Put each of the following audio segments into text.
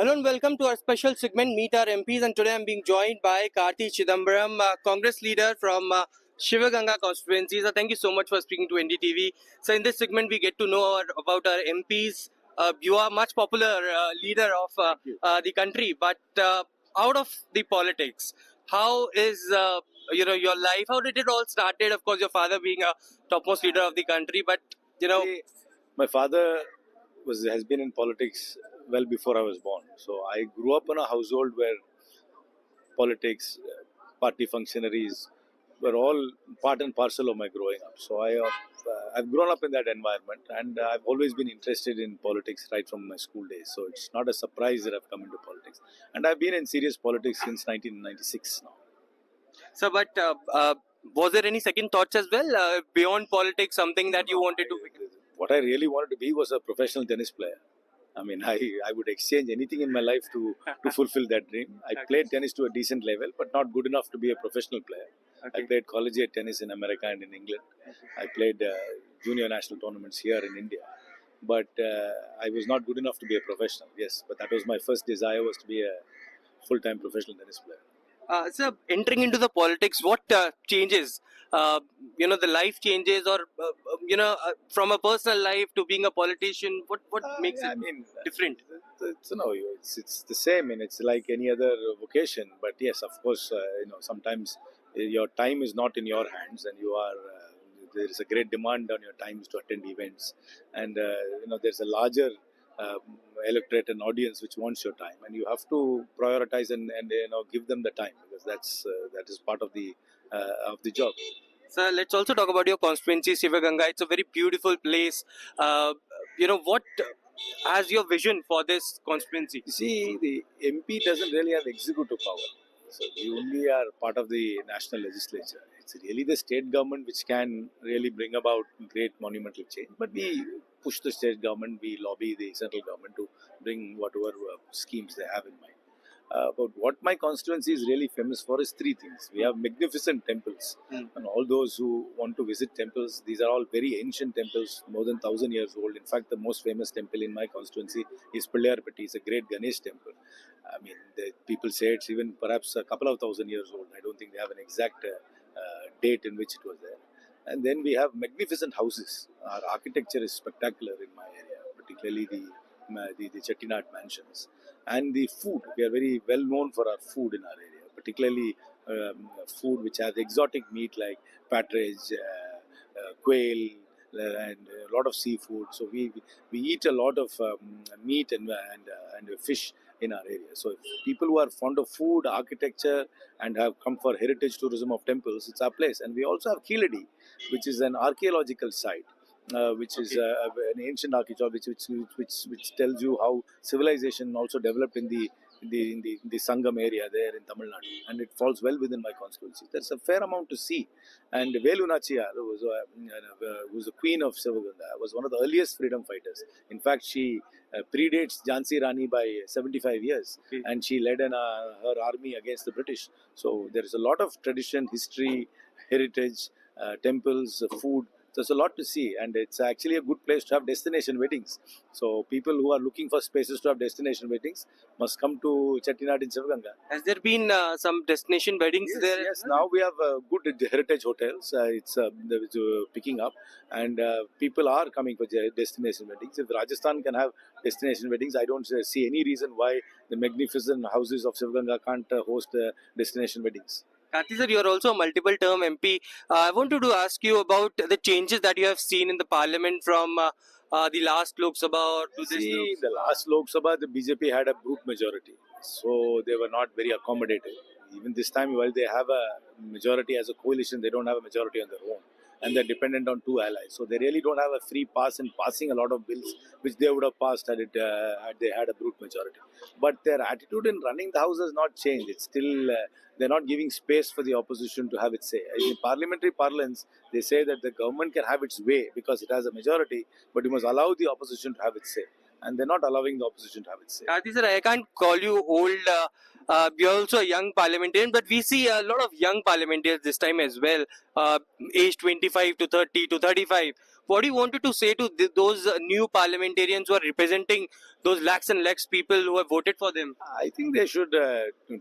Hello and welcome to our special segment Meet Our MPs, and today I'm being joined by Karti Chidambaram, Congress leader from Sivagangam constituency. So thank you so much for speaking to NDTV. So in this segment we get to know about our MPs. You are much popular leader of the country, but out of the politics, how is your life? How did it all started? Of course, your father being a topmost leader of the country, but See, my father has been in politics well before I was born. So I grew up in a household where politics, party functionaries were all part and parcel of my growing up. So I've grown up in that environment, and I've always been interested in politics right from my school days. So it's not a surprise that I've come into politics, and I've been in serious politics since 1996 now. So, but was there any second thoughts as well beyond politics? Something that you wanted to become? What I really wanted to be was a professional tennis player. I mean, I would exchange anything in my life to fulfill that dream. I played tennis to a decent level, but not good enough to be a professional player. I played collegiate tennis in America and in England. I played junior national tournaments here in India. But I was not good enough to be a professional, yes. But that was my first desire, was to be a full-time professional tennis player. So, entering into the politics, what changes? The life changes, or from a personal life to being a politician. What makes it different? It's the same, and it's like any other vocation. But yes, of course, sometimes your time is not in your hands, and you are. There is a great demand on your times to attend events, and there's a larger electorate and audience which wants your time, and you have to prioritize and give them the time, because that is part of the job. So let's also talk about your constituency, Sivagangam. It's a very beautiful place. What has your vision for this constituency? You see, the MP doesn't really have executive power, so we only are part of the national legislature. It's really the state government which can really bring about great monumental change. But we push the state government, we lobby the central government to bring whatever schemes they have in mind. But what my constituency is really famous for is three things. We have magnificent temples, and all those who want to visit temples, these are all very ancient temples, more than 1,000 years old. In fact, the most famous temple in my constituency is Pillayarpatti. It's a great Ganesh temple. I mean, people say it's even perhaps a couple of thousand years old. I don't think they have an exact date in which it was there. And then we have magnificent houses. Our architecture is spectacular in my area, particularly the Chettinad mansions. And the food, we are very well known for our food in our area, particularly food which has exotic meat like partridge, quail, and a lot of seafood. So we eat a lot of meat and fish in our area. So if people who are fond of food, architecture, and have come for heritage tourism of temples, it's our place. And we also have Keeladi, which is an archaeological site. Which is an ancient archaeology, which tells you how civilization also developed in the Sangam area there in Tamil Nadu, and it falls well within my constituency. There's a fair amount to see. And Velu Nachiyar, who was the queen of Sivagangam, was one of the earliest freedom fighters. In fact, she predates Jhansi Rani by 75 years, and she led her army against the British. So there is a lot of tradition, history, heritage, temples, food. There's a lot to see, and it's actually a good place to have destination weddings. So people who are looking for spaces to have destination weddings must come to Chettinad in Sivagangam. Has there been some destination weddings there? Yes, now we have good heritage hotels. It's picking up, and people are coming for destination weddings. If Rajasthan can have destination weddings, I don't see any reason why the magnificent houses of Sivagangam can't host destination weddings. Karti sir, you are also a multiple term MP. I wanted to ask you about the changes that you have seen in the parliament from the last Lok Sabha to this. See, the last Lok Sabha, the BJP had a brute majority. So they were not very accommodative. Even this time, while they have a majority as a coalition, they don't have a majority on their own. And they're dependent on two allies. So they really don't have a free pass in passing a lot of bills, which they would have passed had they had a brute majority. But their attitude in running the house has not changed. It's still, they're not giving space for the opposition to have its say. In parliamentary parlance, they say that the government can have its way because it has a majority, but you must allow the opposition to have its say. And they're not allowing the opposition to have its say. Karti sir, I can't call you old. You're also a young parliamentarian, but we see a lot of young parliamentarians this time as well, aged 25 to 30 to 35, What do you wanted to say to those new parliamentarians who are representing those lakhs and lakhs people who have voted for them? I think they should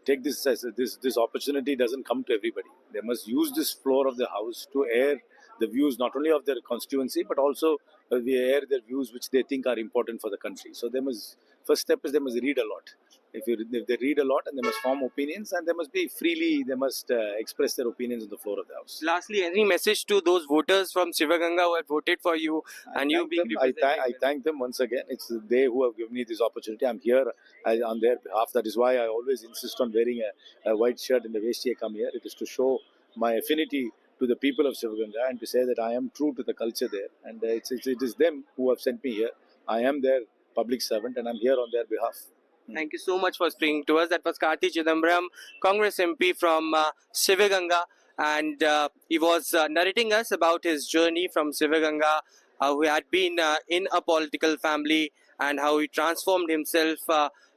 take this as this opportunity doesn't come to everybody. They must use this floor of the house to air the views not only of their constituency but also they air their views which they think are important for the country. So they must first step is they must read a lot. If they read a lot and they must form opinions and they must be freely they must express their opinions on the floor of the house. Lastly, any message to those voters from Sivaganga who have voted for you and you being represented? I thank them once again. It's they who have given me this opportunity. I'm here on their behalf. That is why I always insist on wearing a white shirt and the vesti I come here. It is to show my affinity to the people of Sivaganga and to say that I am true to the culture there. And it is them who have sent me here. I am their public servant and I'm here on their behalf. Thank you so much for speaking to us. That was Karti Chidambaram, Congress MP from Sivaganga, and he was narrating us about his journey from Sivaganga, how he had been in a political family and how he transformed himself,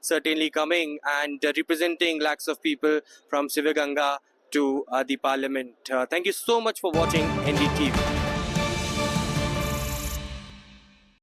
certainly coming and representing lakhs of people from Sivaganga to the parliament. Thank you so much for watching NDTV.